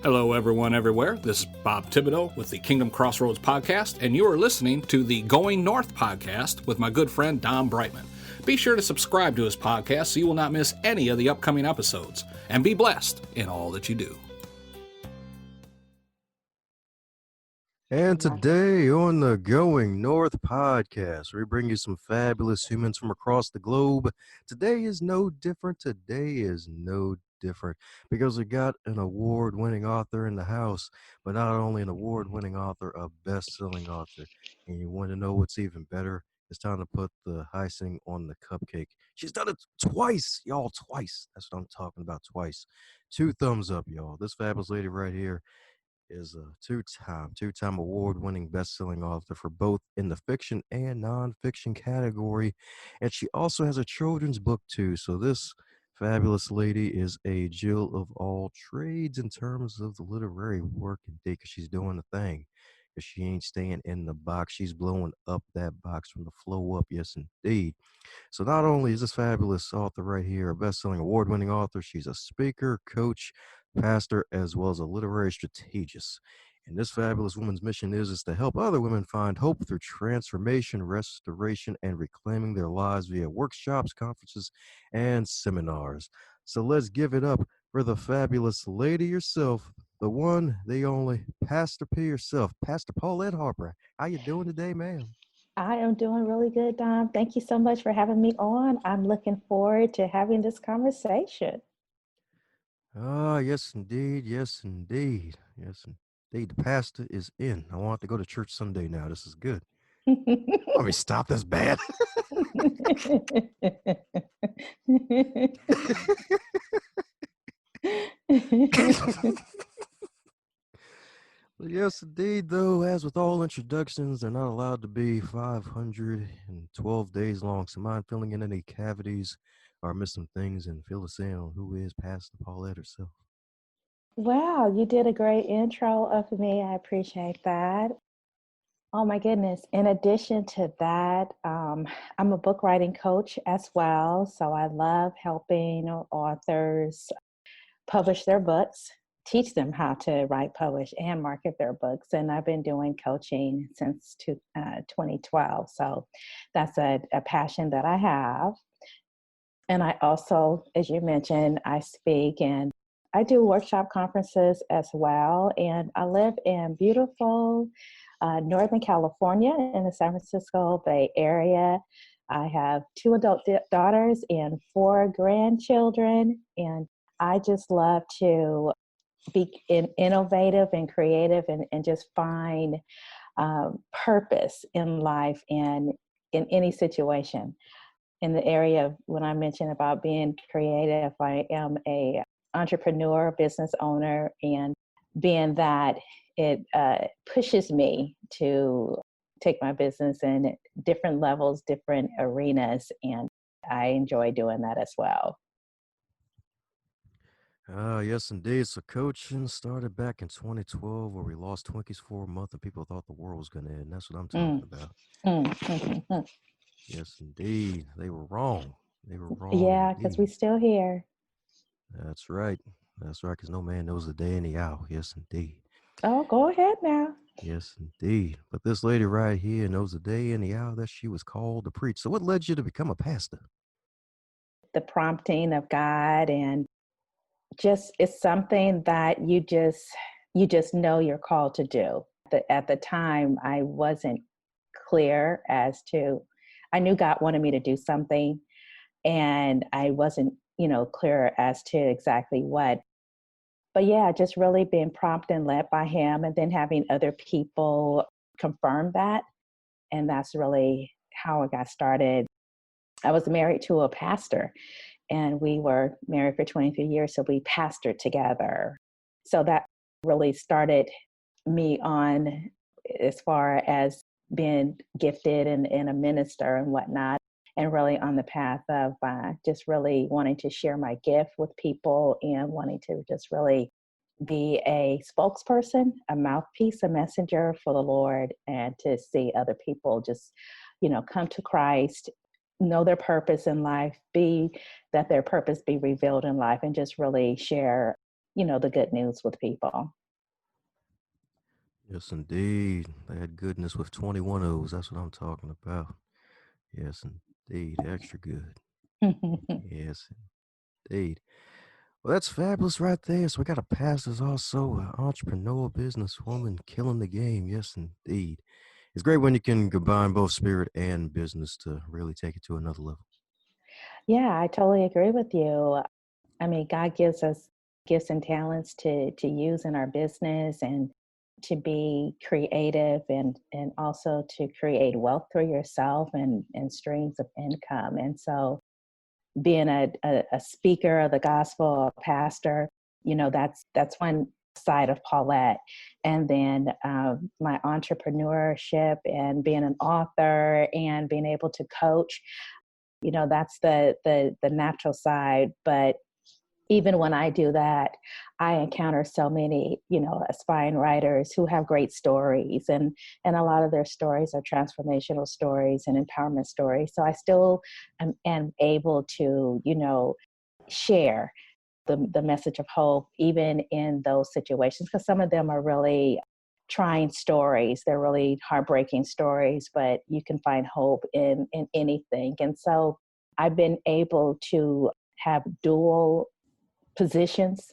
Hello, everyone, everywhere. This is Bob Thibodeau with the Kingdom Crossroads podcast, and you are listening to the Going North podcast with my good friend Don Brightman. Be sure to subscribe to his podcast so you will not miss any of the upcoming episodes, and be blessed in all that you do. And today on the Going North podcast, we bring you some fabulous humans from across the globe. Today is no different. Because we got an award-winning author in the house, but not only an award-winning author, a best-selling author. And you want to know what's even better? It's time to put the icing on the cupcake. She's done it twice, y'all, twice. That's what I'm talking about, twice. 2 thumbs up, y'all. This fabulous lady right here is a two-time award-winning best-selling author for both in the fiction and nonfiction category. And she also has a children's book too. So this fabulous lady is a Jill of all trades in terms of the literary work and day, because she's doing the thing. Because she ain't staying in the box. She's blowing up that box from the flow up. Yes, indeed. So not only is this fabulous author right here a best-selling award-winning author, she's a speaker, coach, pastor, as well as a literary strategist. And this fabulous woman's mission is to help other women find hope through transformation, restoration, and reclaiming their lives via workshops, conferences, and seminars. So let's give it up for the fabulous lady herself, the one, the only, Pastor P herself, Pastor Paulette Harper. How you doing today, ma'am? I am doing really good, Dom. Thank you so much for having me on. I'm looking forward to having this conversation. Ah, yes, indeed. Yes, indeed. Yes, indeed. The pastor is in. I want to go to church Sunday now. This is good. Let me stop. That's bad. Yes, indeed, though, as with all introductions, they're not allowed to be 512 days long. So mind filling in any cavities or missing things, and fill us in on who is Pastor Paulette herself. Wow, you did a great intro of me. I appreciate that. Oh my goodness. In addition to that, I'm a book writing coach as well. So I love helping authors publish their books, teach them how to write, publish, and market their books. And I've been doing coaching since 2012. So that's a passion that I have. And I also, as you mentioned, I speak and I do workshop conferences as well. And I live in beautiful Northern California in the San Francisco Bay Area. I have 2 adult daughters and 4 grandchildren. And I just love to be innovative and creative and just find purpose in life and in any situation. In the area of when I mentioned about being creative, I am a entrepreneur, business owner, and being that it pushes me to take my business in different levels, different arenas, and I enjoy doing that as well. Yes, indeed. So coaching started back in 2012, where we lost Twinkies for a month and people thought the world was going to end. That's what I'm talking about. Yes, indeed. They were wrong. They were wrong. Yeah, because we're still here. That's right. That's right, because no man knows the day and the hour. Yes, indeed. Oh, go ahead now. Yes, indeed. But this lady right here knows the day and the hour that she was called to preach. So what led you to become a pastor? The prompting of God, and just it's something that you just know you're called to do. At the time, I wasn't clear as to, I knew God wanted me to do something, and I wasn't, clear as to exactly what. But yeah, just really being prompted and led by Him, and then having other people confirm that. And that's really how I got started. I was married to a pastor, and we were married for 23 years, so we pastored together. So that really started me on as far as being gifted and a minister and whatnot, and really on the path of just really wanting to share my gift with people and wanting to just really be a spokesperson, a mouthpiece, a messenger for the Lord, and to see other people just, come to Christ, know their purpose in life, that their purpose be revealed in life, and just really share the good news with people. Yes, indeed. That goodness with 21 O's. That's what I'm talking about. Yes, indeed. Extra good. Yes, indeed. Well, that's fabulous right there. So we got a pastor who's also an entrepreneur, businesswoman, killing the game. Yes, indeed. It's great when you can combine both spirit and business to really take it to another level. Yeah, I totally agree with you. I mean, God gives us gifts and talents to use in our business and to be creative and also to create wealth for yourself and streams of income. And so being a speaker of the gospel, a pastor, that's one side of Paulette. And then my entrepreneurship and being an author and being able to coach, that's the natural side. But even when I do that, I encounter so many, aspiring writers who have great stories, and a lot of their stories are transformational stories and empowerment stories. So I still am able to, share the message of hope, even in those situations, because some of them are really trying stories. They're really heartbreaking stories, but you can find hope in anything. And so I've been able to have dual positions.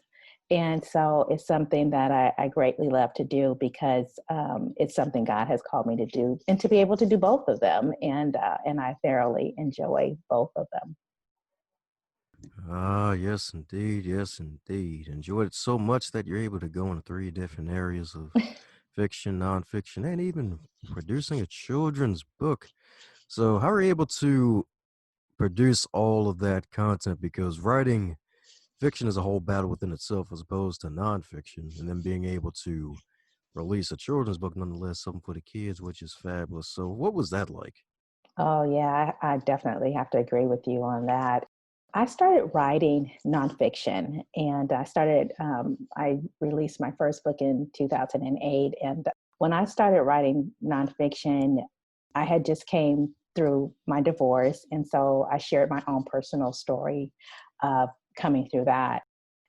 And so it's something that I greatly love to do because it's something God has called me to do, and to be able to do both of them. And I thoroughly enjoy both of them. Ah, yes, indeed. Yes, indeed. Enjoyed it so much that you're able to go in 3 different areas of fiction, nonfiction, and even producing a children's book. So, how are you able to produce all of that content? Because writing fiction is a whole battle within itself as opposed to nonfiction, and then being able to release a children's book nonetheless, something for the kids, which is fabulous. So, what was that like? Oh, yeah, I definitely have to agree with you on that. I started writing nonfiction, and I released my first book in 2008. And when I started writing nonfiction, I had just came through my divorce. And so I shared my own personal story of coming through that.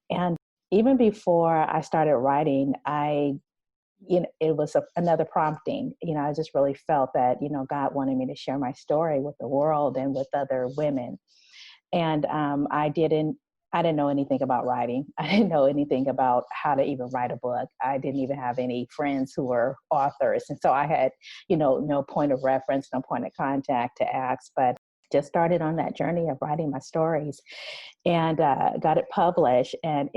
And even before I started writing, it was another prompting. I just really felt that, God wanted me to share my story with the world and with other women. And I didn't know anything about writing. I didn't know anything about how to even write a book. I didn't even have any friends who were authors. And so I had, no point of reference, no point of contact to ask, but just started on that journey of writing my stories, and got it published. And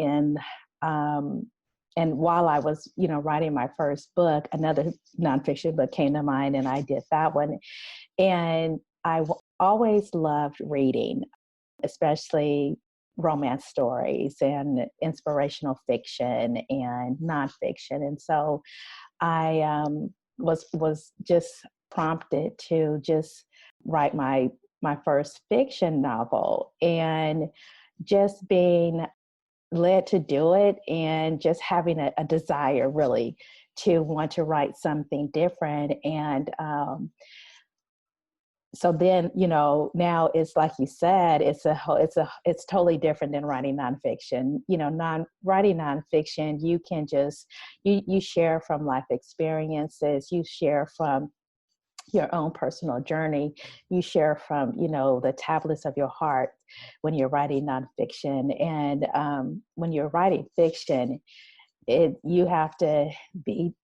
while I was, writing my first book, another nonfiction book came to mind, and I did that one. And always loved reading, especially romance stories and inspirational fiction and nonfiction. And so I was just prompted to just write my first fiction novel, and just being led to do it, and just having a desire really to want to write something different. And so then, now it's like you said, it's totally different than writing nonfiction. Writing nonfiction, you can just, you share from life experiences, you share from your own personal journey, you share from, the tablets of your heart when you're writing nonfiction. And when you're writing fiction, you have to be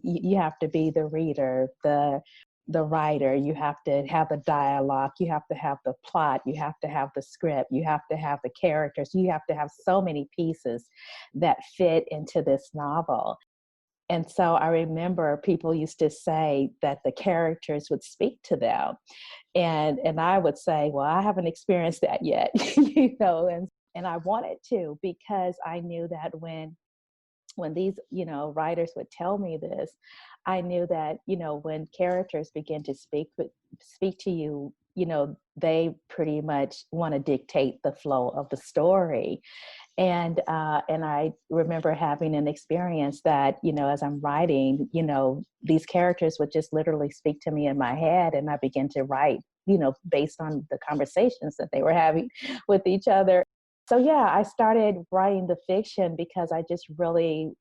you have to be the reader, the writer. You have to have the dialogue, you have to have the plot, you have to have the script, you have to have the characters, you have to have so many pieces that fit into this novel. And so I remember people used to say that the characters would speak to them. And I would say, well, I haven't experienced that yet, and I wanted to, because I knew that when these, writers would tell me this, I knew that, when characters begin to speak to you, they pretty much want to dictate the flow of the story. And I remember having an experience that, as I'm writing, these characters would just literally speak to me in my head, and I began to write, based on the conversations that they were having with each other. So yeah, I started writing the fiction because I just really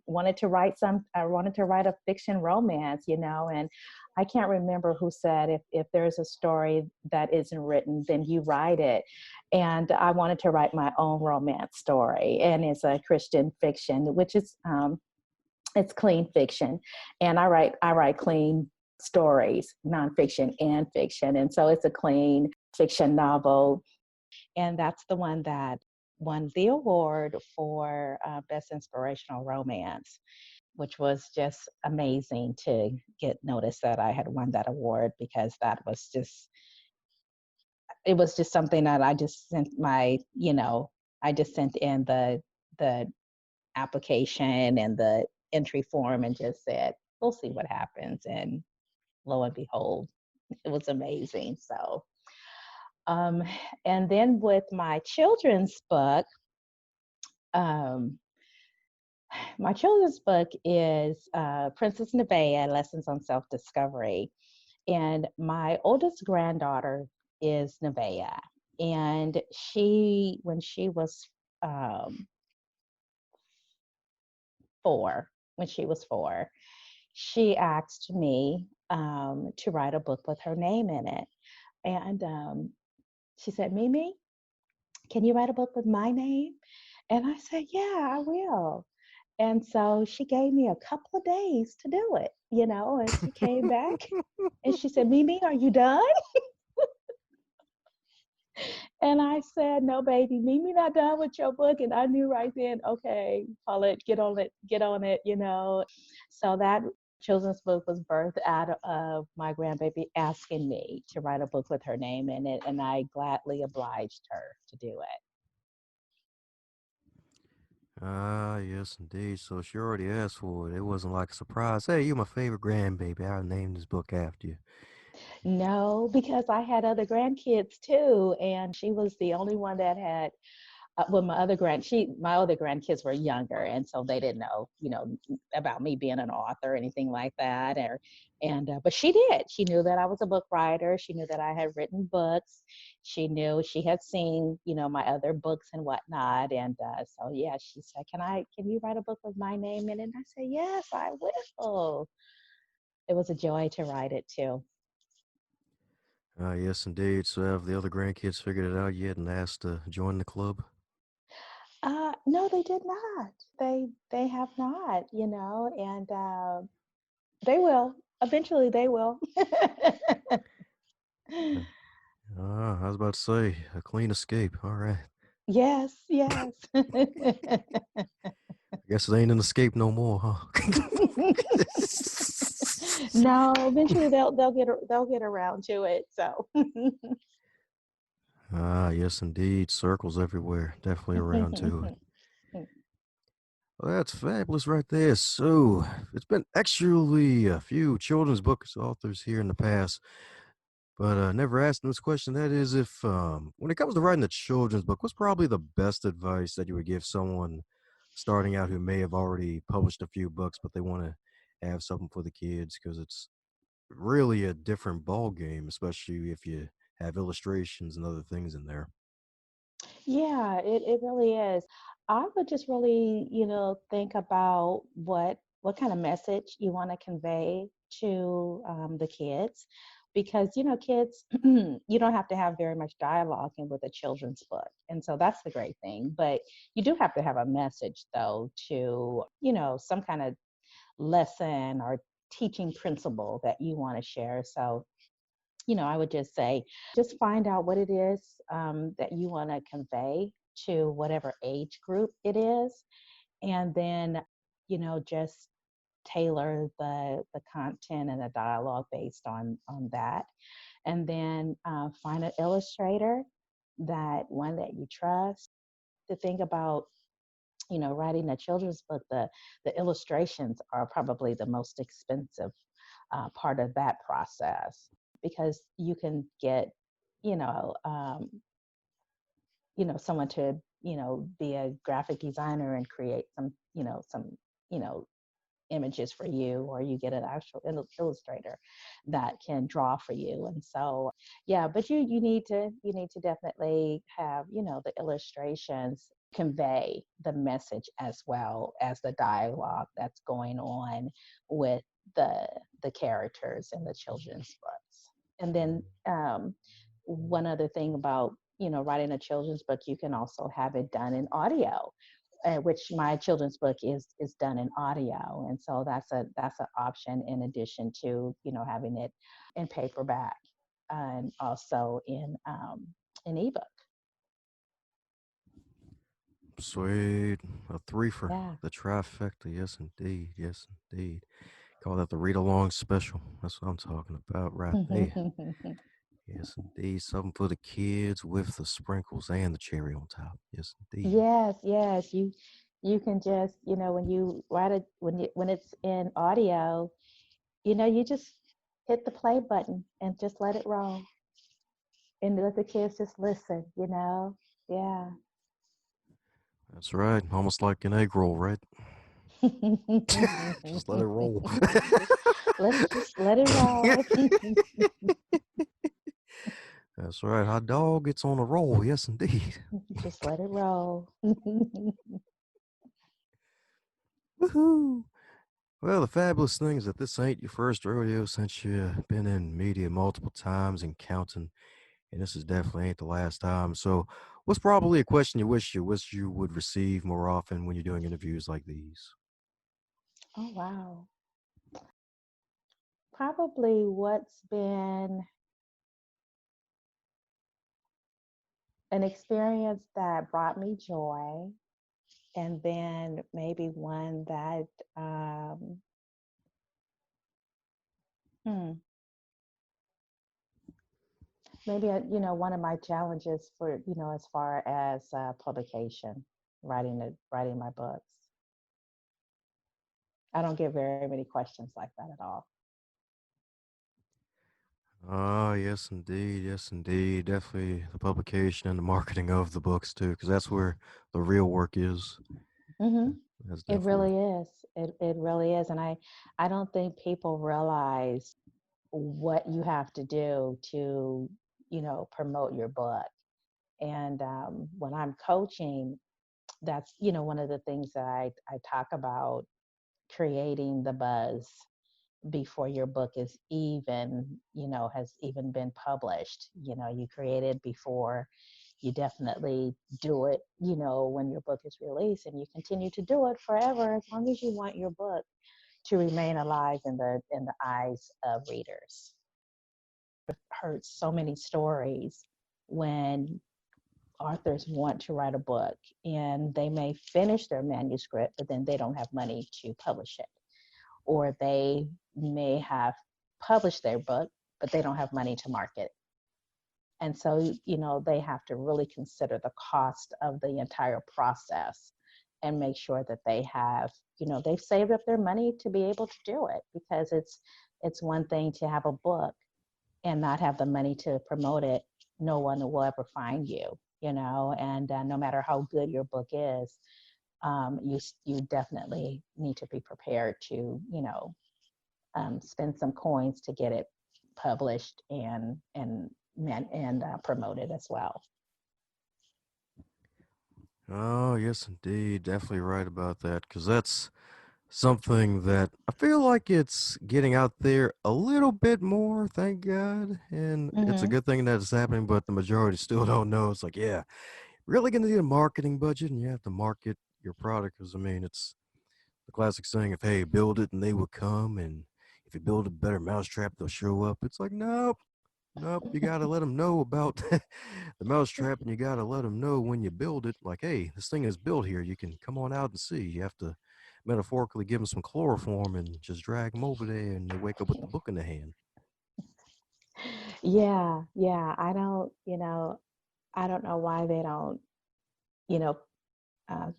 wanted to write I wanted to write a fiction romance, and I can't remember who said if there's a story that isn't written, then you write it. And I wanted to write my own romance story, and it's a Christian fiction, which is it's clean fiction, and I write clean stories, nonfiction and fiction, and so it's a clean fiction novel, and that's the one that won the award for Best Inspirational Romance, which was just amazing to get notice that I had won that award, because it was just something that I just sent I just sent in the application and the entry form and just said, we'll see what happens. And lo and behold, it was amazing. So, um, and then with my children's book, um, my children's book is Princess Nevaeh, Lessons on Self-Discovery. And my oldest granddaughter is Nevaeh. And when she was um, when she was 4, she asked me to write a book with her name in it. And she said, Mimi, can you write a book with my name? And I said, yeah, I will. And so she gave me a couple of days to do it, and she came back and she said, Mimi, are you done? And I said, no, baby, Mimi not done with your book. And I knew right then, okay, Paulette, get on it, So that children's book was birthed out of my grandbaby asking me to write a book with her name in it. And I gladly obliged her to do it. Ah, yes, indeed. So she already asked for it. It wasn't like a surprise. Hey, you're my favorite grandbaby. I'll name this book after you. No, because I had other grandkids too. And she was the only one that had well, my other grandkids were younger, and so they didn't know, about me being an author or anything like that. But she did. She knew that I was a book writer. She knew that I had written books. She had seen, my other books and whatnot. And so yeah, she said, can you write a book with my name in it? And I said, yes, I will. It was a joy to write it too. Ah, yes, indeed. So have the other grandkids figured it out yet and asked to join the club? No, they did not. They have not, and they will. Eventually, they will. Uh, I was about to say, a clean escape. All right. Yes, yes. I guess it ain't an escape no more, huh? No, eventually they'll get around to it. So. Ah, yes, indeed. Circles everywhere. Definitely around to it. Well, that's fabulous right there. So, it's been actually a few children's books authors here in the past, but never asked them this question. That is, if when it comes to writing a children's book, what's probably the best advice that you would give someone starting out who may have already published a few books, but they want to have something for the kids because it's really a different ball game, especially if you have illustrations and other things in there. Yeah, it really is. I would just really, think about what kind of message you want to convey to the kids, because kids, you don't have to have very much dialogue in with a children's book, and so that's the great thing. But you do have to have a message, though, to some kind of lesson or teaching principle that you want to share. So I would just say, just find out what it is that you want to convey to whatever age group it is, and then, just tailor the content and the dialogue based on that, and then find an illustrator, one that you trust. To think about, writing a children's book, the illustrations are probably the most expensive part of that process, because you can get, you know, um, someone to, be a graphic designer and create some, you know, images for you, or you get an actual illustrator that can draw for you. And so, yeah, but you need to definitely have, the illustrations convey the message as well as the dialogue that's going on with the the characters in the children's books. And then one other thing about, writing a children's book, you can also have it done in audio, which my children's book is done in audio, and so that's an option in addition to, having it in paperback and also in ebook. Sweet. A three for Yeah. the trifecta. Yes, indeed. Yes, indeed. Call that the read along special. That's what I'm talking about right there. Yes, indeed. Something for the kids with the sprinkles and the cherry on top. Yes, indeed. Yes, yes. You can just, when you write it, when it's in audio, you just hit the play button and just let it roll and let the kids just listen. Yeah. That's right. Almost like an egg roll, right? Just let it roll. Let's just let it roll. That's right. Hot dog, it's on a roll. Yes, indeed. Just let it roll. Woohoo. Well, the fabulous thing is that this ain't your first rodeo since you've been in media multiple times and counting, and this is definitely ain't the last time. So, what's probably a question you wish you would receive more often when you're doing interviews like these? Oh, wow. Probably what's been an experience that brought me joy, and then maybe one that, um, hmm, maybe, one of my challenges for, as far as publication, writing my books. I don't get very many questions like that at all. Ah, yes, indeed. Yes, indeed. Definitely the publication and the marketing of the books, too, because that's where the real work is. Hmm. That's It definitely. really is. It really is. And I don't think people realize what you have to do to, promote your book. And when I'm coaching, that's, one of the things that I talk about, creating the buzz before your book is even, has even been published. You create it before you definitely do it, when your book is released, and you continue to do it forever as long as you want your book to remain alive in the eyes of readers. Heard so many stories when authors want to write a book and they may finish their manuscript, but then they don't have money to publish it. Or they may have published their book, but they don't have money to market. And so, they have to really consider the cost of the entire process and make sure that they have, they've saved up their money to be able to do it, because it's one thing to have a book and not have the money to promote it. No one will ever find you, and no matter how good your book is, you definitely need to be prepared to, spend some coins to get it published and promoted as well. Oh, yes, indeed. Definitely right about that, because that's something that I feel like it's getting out there a little bit more, thank God. And it's a Hmm. good thing that it's happening, but the majority still don't know. It's like, yeah, really going to need a marketing budget and you have to market your product. Because, I mean, it's the classic saying of, hey, build it and they will come. And if you build a better mousetrap, they'll show up. It's like, nope. Nope, you got to let them know about the mousetrap, and you got to let them know when you build it. Like, hey, this thing is built here. You can come on out and see. You have to metaphorically give them some chloroform and just drag them over there, and they wake up with the book in their hand. Yeah, yeah. I don't know why they don't, you know,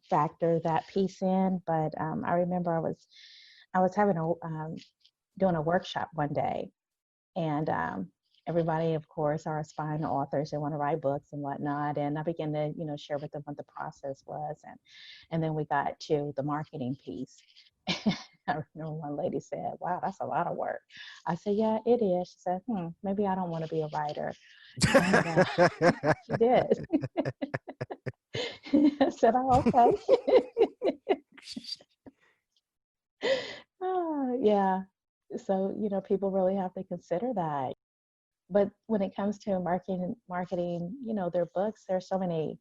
factor that piece in. But I remember I was doing a workshop one day, and everybody, of course, are aspiring authors. They want to write books and whatnot. And I began to, share with them what the process was, and then we got to the marketing piece. I remember one lady said, "Wow, that's a lot of work." I said, "Yeah, it is." She said, maybe I don't want to be a writer." And she did. I said, "Oh, okay." Yeah. So, people really have to consider that. But when it comes to marketing, their books, there's so many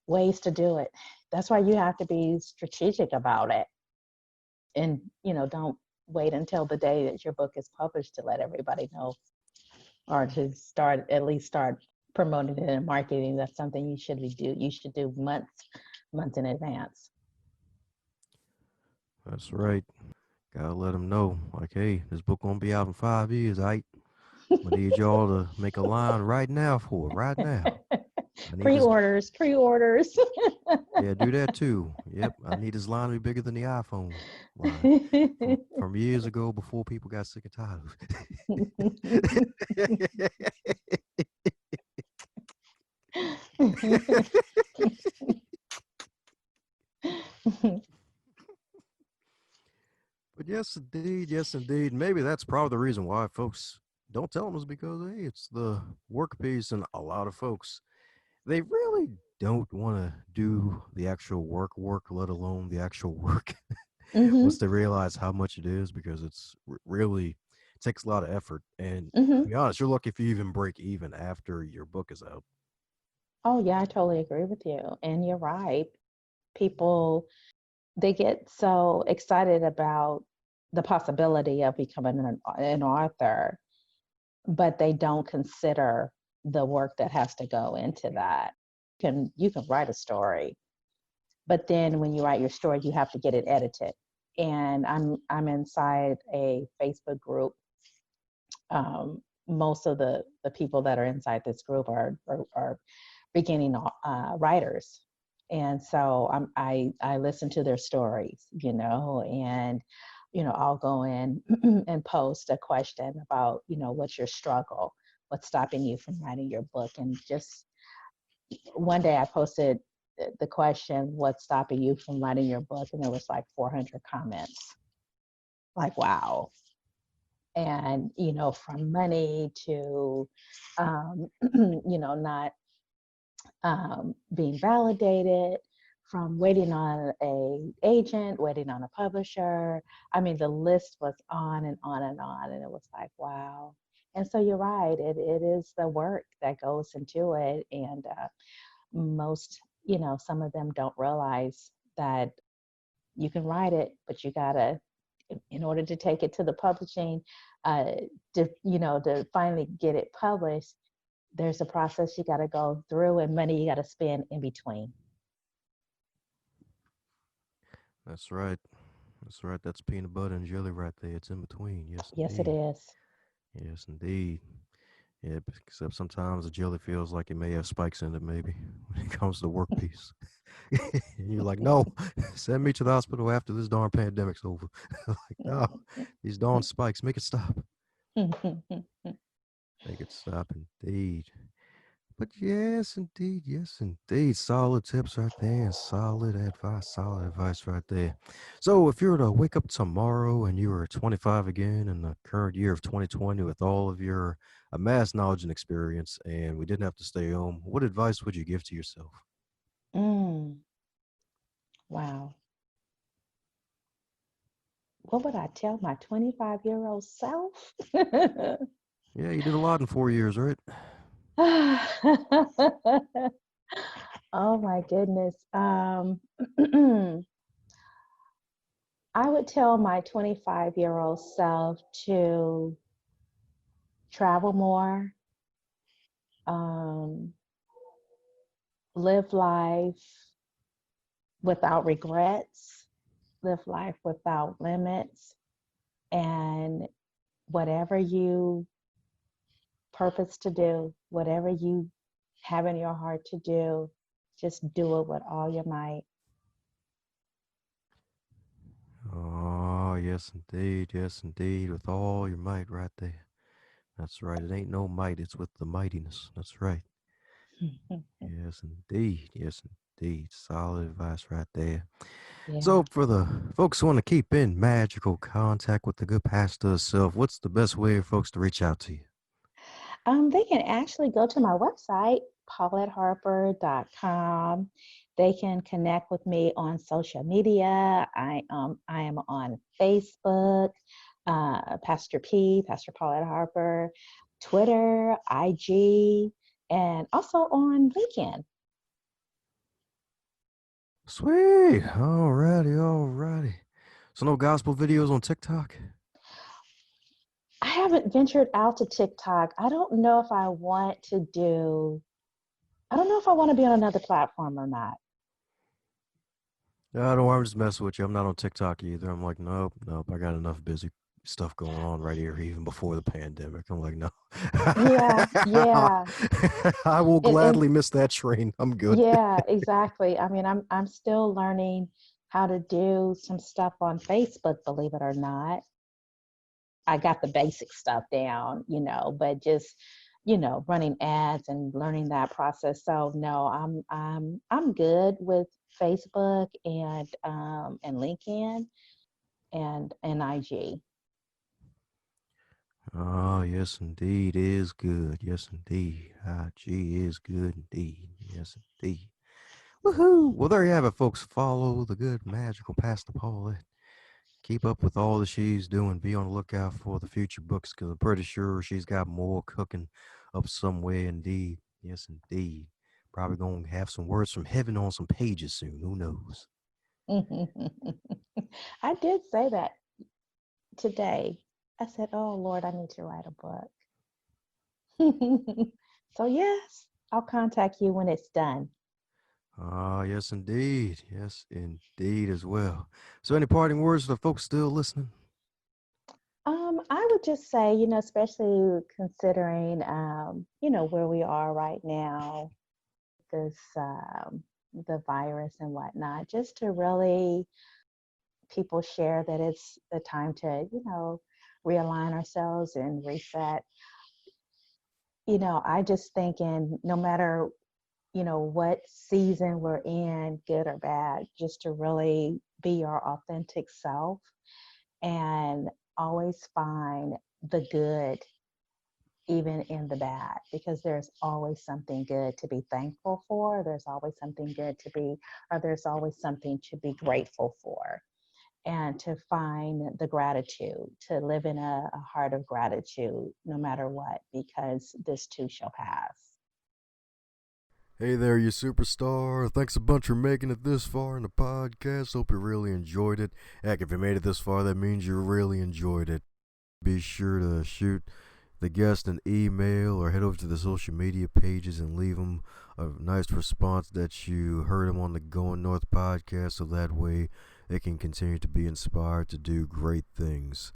ways to do it. That's why you have to be strategic about it. And, don't wait until the day that your book is published to let everybody know, or to at least start promoting it and marketing. That's something you should do months in advance. That's right. Gotta let them know, like, hey, this book gonna be out in 5 years. I need y'all to make a line right now for it, right now. I need this. Pre-orders. Yeah, do that too. Yep, I need this line to be bigger than the iPhone line from years ago before people got sick and tired of it. But yes, indeed. Maybe that's probably the reason why folks don't tell them is because, hey, it's the work piece, and a lot of folks, they really don't want to do the actual work, let alone the actual work. Hmm. Once they realize how much it is, because it's really it takes a lot of effort. And to Hmm. be honest, you're lucky if you even break even after your book is out. Oh yeah, I totally agree with you. And you're right. People, they get so excited about the possibility of becoming an author, but they don't consider the work that has to go into that. You can write a story, but then when you write your story, you have to get it edited. And I'm inside a Facebook group. Most of the people that are inside this group are beginning writers, and so I listen to their stories, and I'll go in and post a question about, what's your struggle, what's stopping you from writing your book. And just one day I posted the question, what's stopping you from writing your book, and there was like 400 comments. Like, wow. And from money to not being validated, from waiting on a agent, waiting on a publisher. I mean, the list was on and on and on, and it was like, wow. And so you're right, it is the work that goes into it. And most, some of them don't realize that you can write it, but you gotta, in order to take it to the publishing, uh, to finally get it published, there's a process you got to go through, and money you got to spend in between. That's right. That's right. That's peanut butter and jelly right there. It's in between. Yes, Yes, it indeed. is. Yes, indeed. Yeah, except sometimes the jelly feels like it may have spikes in it, maybe, when it comes to the work piece. And you're like, no, send me to the hospital after this darn pandemic's over. Like, no, these darn spikes, make it stop. Make it stop, indeed. But yes, indeed. Solid tips right there, and solid advice right there. So if you were to wake up tomorrow and you were 25 again in the current year of 2020 with all of your amassed knowledge and experience, and we didn't have to stay home, what advice would you give to yourself? Mm, wow. What would I tell my 25-year-old self? Yeah, you did a lot in 4 years, right? Oh my goodness. I would tell my 25-year-old self to travel more, um, live life without regrets, live life without limits, and whatever you purpose to do, whatever you have in your heart to do, just do it with all your might. Oh, yes, indeed. Yes, indeed. With all your might right there. That's right. It ain't no might, it's with the mightiness. That's right. Yes, indeed. Yes, indeed. Solid advice right there. Yeah. So, for the folks who want to keep in magical contact with the good pastor herself, what's the best way for folks to reach out to you? They can actually go to my website, pauletteharper.com. They can connect with me on social media. I am on Facebook, Pastor Paulette Harper, Twitter, IG, and also on LinkedIn. Sweet. Alrighty. So, no gospel videos on TikTok? I haven't ventured out to TikTok. I don't know if I want to do, I don't know if I want to be on another platform or not. No, don't worry, I'm just messing with you. I'm not on TikTok either. I'm like, nope. I got enough busy stuff going on right here, even before the pandemic. I'm like, no. Yeah, yeah. I will And gladly miss that train. I'm good. yeah, exactly. I mean, I'm still learning how to do some stuff on Facebook, believe it or not. I got the basic stuff down, but just, running ads and learning that process. So no, I'm good with Facebook and LinkedIn and IG. Oh, yes, indeed, is good. Yes, indeed. IG is good indeed. Yes, indeed. Woohoo! Well, there you have it, folks. Follow the good magical Pastor Paulette. Keep up with all that she's doing. Be on the lookout for the future books, because I'm pretty sure she's got more cooking up somewhere. Indeed. Yes, indeed. Probably going to have some words from heaven on some pages soon. Who knows? I did say that today. I said, "Oh Lord, I need to write a book." So yes, I'll contact you when it's done. Ah, yes, indeed. Yes, indeed as well. So, any parting words for the folks still listening? I would just say, especially considering, where we are right now, this the virus and whatnot, just to really people share that it's the time to, realign ourselves and reset. I just thinking no matter, what season we're in, good or bad, just to really be our authentic self and always find the good even in the bad, because there's always something good to be thankful for. There's always something good to be, or there's always something to be grateful for. And to find the gratitude, to live in a heart of gratitude no matter what, because this too shall pass. Hey there, you superstar. Thanks a bunch for making it this far in the podcast. Hope you really enjoyed it. Heck, if you made it this far, that means you really enjoyed it. Be sure to shoot the guest an email or head over to the social media pages and leave them a nice response that you heard them on the Going North podcast, so that way they can continue to be inspired to do great things.